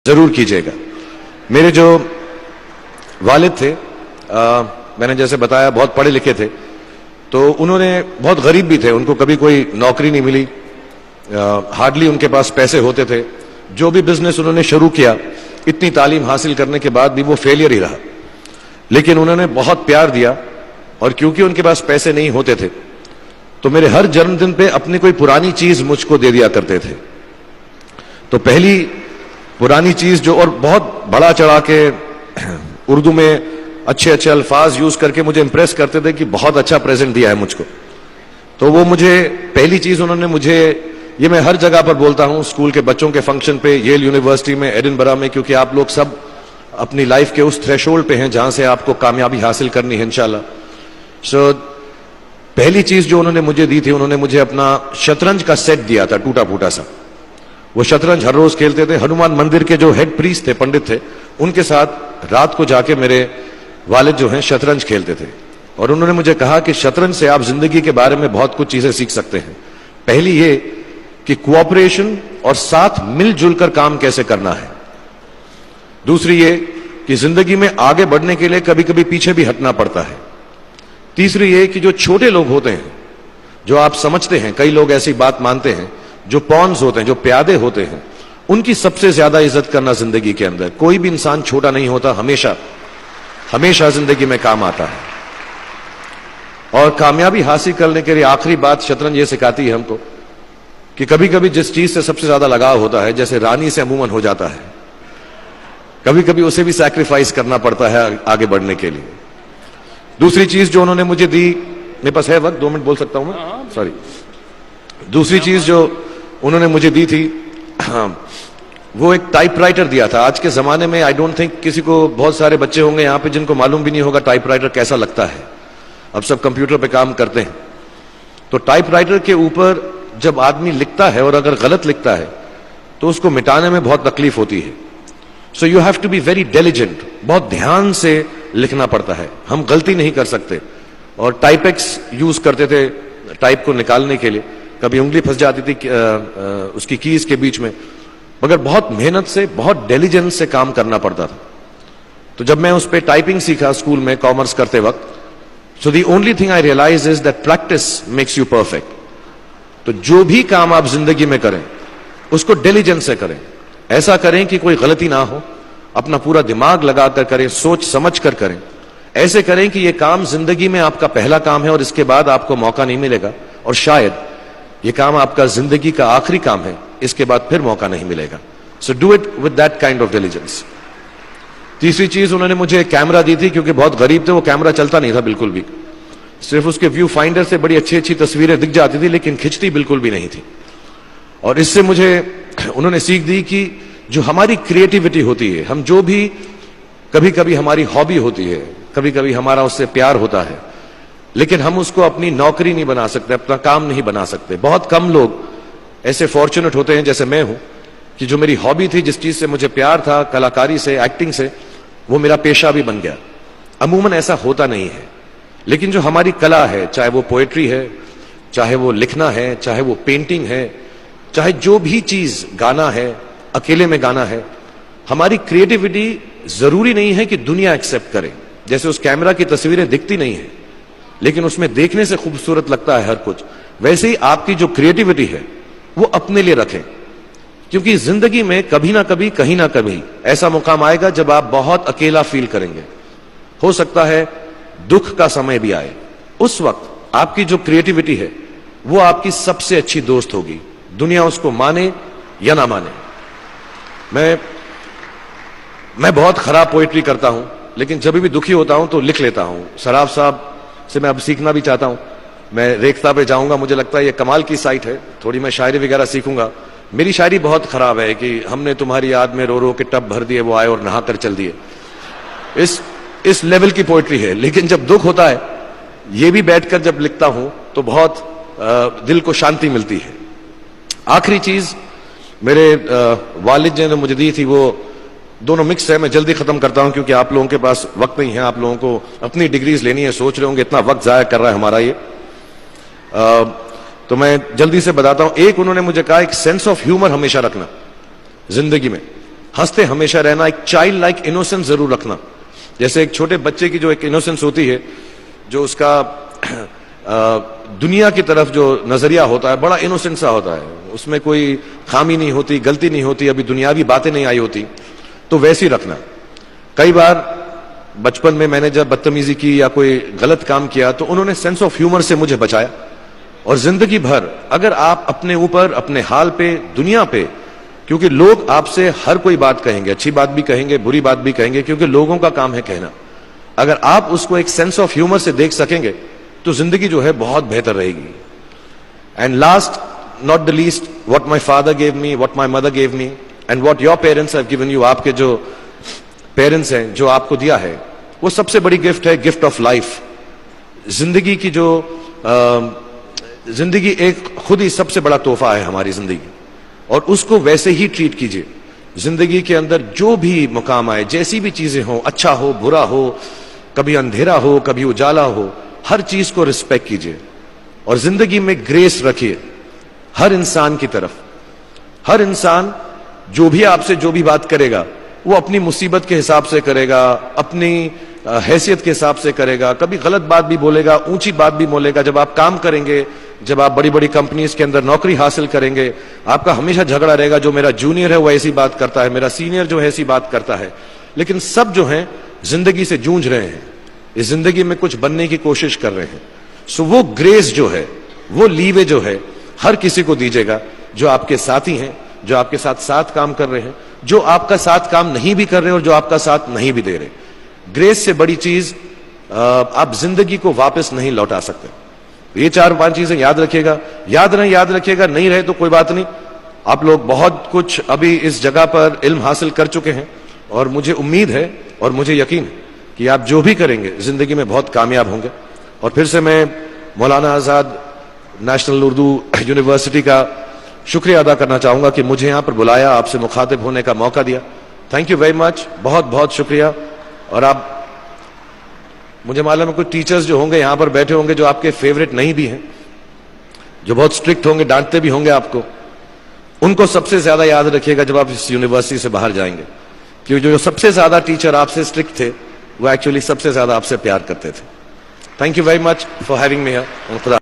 जरूर कीजिएगा। मेरे जो वालिद थे, मैंने जैसे बताया बहुत पढ़े लिखे थे, तो उन्होंने बहुत गरीब भी थे, उनको कभी कोई नौकरी नहीं मिली, हार्डली उनके पास पैसे होते थे। जो भी बिजनेस उन्होंने शुरू किया, इतनी तालीम हासिल करने के बाद भी वो फेलियर ही रहा। लेकिन उन्होंने बहुत प्यार दिया, और क्योंकि उनके पास पैसे नहीं होते थे तो मेरे हर जन्मदिन पे अपनी कोई पुरानी चीज मुझको दे दिया करते थे। तो पहली पुरानी चीज जो, और बहुत बड़ा चढ़ा के उर्दू में अच्छे अच्छे अल्फाज यूज करके मुझे इंप्रेस करते थे कि बहुत अच्छा प्रेजेंट दिया है मुझको। तो वो मुझे पहली चीज उन्होंने मुझे, ये मैं हर जगह पर बोलता हूं, स्कूल के बच्चों के फंक्शन पे, येल यूनिवर्सिटी में, एडिनबरा में, क्योंकि आप लोग सब अपनी लाइफ के उस थ्रेशोल्ड पे हैं जहां से आपको कामयाबी हासिल करनी है इंशाल्लाह। सो पहली चीज जो उन्होंने मुझे दी थी, उन्होंने मुझे अपना शतरंज का सेट दिया था, टूटा फूटा सा। वो शतरंज हर रोज खेलते थे। हनुमान मंदिर के जो हेड प्रीस्ट थे, पंडित थे, उनके साथ रात को जाके मेरे वालिद जो हैं शतरंज खेलते थे। और उन्होंने मुझे कहा कि शतरंज से आप जिंदगी के बारे में बहुत कुछ चीजें सीख सकते हैं। पहली ये कि कोऑपरेशन और साथ मिलजुल कर काम कैसे करना है। दूसरी ये कि जिंदगी में आगे बढ़ने के लिए कभी कभी पीछे भी हटना पड़ता है। तीसरी ये कि जो छोटे लोग होते हैं, जो आप समझते हैं, कई लोग ऐसी बात मानते हैं, जो पॉन्स होते हैं, जो प्यादे होते हैं, उनकी सबसे ज्यादा इज्जत करना जिंदगी के अंदर। कोई भी इंसान छोटा नहीं होता, हमेशा हमेशा जिंदगी में काम आता है। और कामयाबी हासिल करने के लिए आखिरी बात शतरंज ये सिखाती है हमको कि कभी कभी जिस चीज से सबसे ज्यादा लगाव होता है, जैसे रानी से अमूमन हो जाता है, कभी कभी उसे भी सैक्रिफाइस करना पड़ता है आगे बढ़ने के लिए। दूसरी चीज जो उन्होंने मुझे दी, मेरे पास है वक्त, 2 मिनट बोल सकता हूं मैं, सॉरी। दूसरी चीज जो उन्होंने मुझे दी थी, वो एक टाइपराइटर दिया था। आज के जमाने में आई डोंट थिंक किसी को, बहुत सारे बच्चे होंगे यहाँ पे जिनको मालूम भी नहीं होगा टाइपराइटर कैसा लगता है। अब सब कंप्यूटर पे काम करते हैं। तो टाइपराइटर के ऊपर जब आदमी लिखता है और अगर गलत लिखता है तो उसको मिटाने में बहुत तकलीफ होती है। So you have to be very diligent, बहुत ध्यान से लिखना पड़ता है। हम गलती नहीं कर सकते। और टाइपेक्स यूज करते थे टाइप को निकालने के लिए, कभी उंगली फंस जाती थी उसकी कीज के बीच में, मगर बहुत मेहनत से, बहुत डेलिजेंस से काम करना पड़ता था। तो जब मैं उस पर टाइपिंग सीखा स्कूल में कॉमर्स करते वक्त, so the only thing I realise is that practice makes you perfect. तो जो भी काम आप जिंदगी में करें उसको डेलिजेंस से करें, ऐसा करें कि कोई गलती ना हो, अपना पूरा दिमाग लगाकर करें, सोच समझ कर करें। ऐसे करें कि यह काम जिंदगी में आपका पहला काम है और इसके बाद आपको मौका नहीं मिलेगा, और शायद यह काम आपका जिंदगी का आखिरी काम है, इसके बाद फिर मौका नहीं मिलेगा। So do it with that kind of diligence. तीसरी चीज उन्होंने मुझे कैमरा दी थी, क्योंकि बहुत गरीब थे, वो कैमरा चलता नहीं था बिल्कुल भी, सिर्फ उसके व्यू फाइंडर से बड़ी अच्छी अच्छी तस्वीरें दिख जाती थी, लेकिन खिंचती बिल्कुल भी नहीं थी। और इससे मुझे उन्होंने सीख दी कि जो हमारी क्रिएटिविटी होती है, हम जो भी, कभी कभी हमारी हॉबी होती है, कभी कभी हमारा उससे प्यार होता है, लेकिन हम उसको अपनी नौकरी नहीं बना सकते, अपना काम नहीं बना सकते। बहुत कम लोग ऐसे फॉर्चुनेट होते हैं जैसे मैं हूं कि जो मेरी हॉबी थी, जिस चीज से मुझे प्यार था, कलाकारी से, एक्टिंग से, वो मेरा पेशा भी बन गया। अमूमन ऐसा होता नहीं है। लेकिन जो हमारी कला है, चाहे वो पोएट्री है, चाहे वो लिखना है, चाहे वो पेंटिंग है, चाहे जो भी चीज, गाना है, अकेले में गाना है, हमारी क्रिएटिविटी जरूरी नहीं है कि दुनिया एक्सेप्ट करे। जैसे उस कैमरा की तस्वीरें दिखती नहीं है, लेकिन उसमें देखने से खूबसूरत लगता है हर कुछ, वैसे ही आपकी जो क्रिएटिविटी है वो अपने लिए रखें। क्योंकि जिंदगी में कभी ना कभी, कहीं ना कभी ऐसा मुकाम आएगा जब आप बहुत अकेला फील करेंगे। हो सकता है दुख का समय भी आए, उस वक्त आपकी जो क्रिएटिविटी है वो आपकी सबसे अच्छी दोस्त होगी, दुनिया उसको माने या ना माने। मैं बहुत खराब पोएट्री करता हूं, लेकिन जब भी दुखी होता हूं तो लिख लेता हूं। सराफ साहब से मैं अब सीखना भी चाहता हूं। मैं रेख्ता पे जाऊंगा, मुझे लगता है ये कमाल की साइट है, थोड़ी मैं शायरी वगैरह सीखूंगा। मेरी शायरी बहुत खराब है कि हमने तुम्हारी याद में रो रो के टब भर दिए, वो आए और नहा कर चल दिए। इस लेवल की पोएट्री है। लेकिन जब दुख होता है, ये भी बैठकर जब लिखता हूं तो बहुत दिल को शांति मिलती है। आखिरी चीज मेरे वालिद ने मुझे दी थी, वो दोनों मिक्स है, मैं जल्दी खत्म करता हूं क्योंकि आप लोगों के पास वक्त नहीं है, आप लोगों को अपनी डिग्रीज लेनी है, सोच रहे होंगे इतना वक्त जाया कर रहा है हमारा ये। तो मैं जल्दी से बताता हूं। एक, उन्होंने मुझे कहा एक सेंस ऑफ ह्यूमर हमेशा रखना जिंदगी में। हंसते हमेशा रहना, एक चाइल्ड लाइक इनोसेंस जरूर रखना। जैसे एक छोटे बच्चे की जो एक इनोसेंस होती है, जो उसका दुनिया की तरफ जो नजरिया होता है बड़ा इनोसेंट सा होता है, उसमें कोई खामी नहीं होती, गलती नहीं होती, अभी दुनियावी बातें नहीं आई होती, तो वैसी रखना। कई बार बचपन में मैंने जब बदतमीजी की या कोई गलत काम किया तो उन्होंने सेंस ऑफ ह्यूमर से मुझे बचाया। और जिंदगी भर अगर आप अपने ऊपर, अपने हाल पे, दुनिया पे, क्योंकि लोग आपसे हर कोई बात कहेंगे, अच्छी बात भी कहेंगे, बुरी बात भी कहेंगे, क्योंकि लोगों का काम है कहना। अगर आप उसको एक सेंस ऑफ ह्यूमर से देख सकेंगे तो जिंदगी जो है बहुत बेहतर रहेगी। And last not the least, what my father gave me, what my mother gave me and what your parents have given you, आपके जो पेरेंट्स हैं जो आपको दिया है, वो सबसे बड़ी गिफ्ट है, गिफ्ट ऑफ लाइफ। जिंदगी की जो जिंदगी एक खुद ही सबसे बड़ा तोहफा है हमारी जिंदगी, और उसको वैसे ही ट्रीट कीजिए। जिंदगी के अंदर जो भी मुकाम आए, जैसी भी चीजें हो, अच्छा हो बुरा हो, कभी अंधेरा हो कभी उजाला हो, हर चीज को रिस्पेक्ट कीजिए और जिंदगी में ग्रेस रखिए हर इंसान की तरफ। हर इंसान जो भी आपसे जो भी बात करेगा वो अपनी मुसीबत के हिसाब से करेगा, अपनी हैसियत के हिसाब से करेगा, कभी गलत बात भी बोलेगा, ऊंची बात भी बोलेगा। जब आप काम करेंगे, जब आप बड़ी बड़ी कंपनीज के अंदर नौकरी हासिल करेंगे, आपका हमेशा झगड़ा रहेगा, जो मेरा जूनियर है वो ऐसी बात करता है, मेरा सीनियर जो है ऐसी बात करता है। लेकिन सब जो है जिंदगी से जूझ रहे हैं, इस जिंदगी में कुछ बनने की कोशिश कर रहे हैं। सो वो ग्रेस जो है, वो लीवे जो है, हर किसी को दीजिएगा जो आपके साथी हैं, जो आपके साथ साथ काम कर रहे हैं, जो आपका साथ काम नहीं भी कर रहे और जो आपका साथ नहीं भी दे रहे। ग्रेस से बड़ी चीज आप जिंदगी को वापस नहीं लौटा सकते। ये 4-5 चीजें याद रखिएगा। याद रखिएगा, नहीं रहे तो कोई बात नहीं। आप लोग बहुत कुछ अभी इस जगह पर इल्म हासिल कर चुके हैं और मुझे उम्मीद है और मुझे यकीन है कि आप जो भी करेंगे जिंदगी में बहुत कामयाब होंगे। और फिर से मैं मौलाना आजाद नेशनल उर्दू यूनिवर्सिटी का शुक्रिया अदा करना चाहूंगा कि मुझे यहां पर बुलाया, आपसे मुखातिब होने का मौका दिया। थैंक यू वेरी मच, बहुत बहुत शुक्रिया। और आप, मुझे मालूम है कुछ टीचर्स जो होंगे यहां पर बैठे होंगे जो आपके फेवरेट नहीं भी हैं, जो बहुत स्ट्रिक्ट होंगे, डांटते भी होंगे आपको, उनको सबसे ज्यादा याद रखिएगा जब आप इस यूनिवर्सिटी से बाहर जाएंगे, क्योंकि जो सबसे ज्यादा टीचर आपसे स्ट्रिक्ट थे वो एक्चुअली सबसे ज्यादा आपसे प्यार करते थे। Thank you very much for having me here.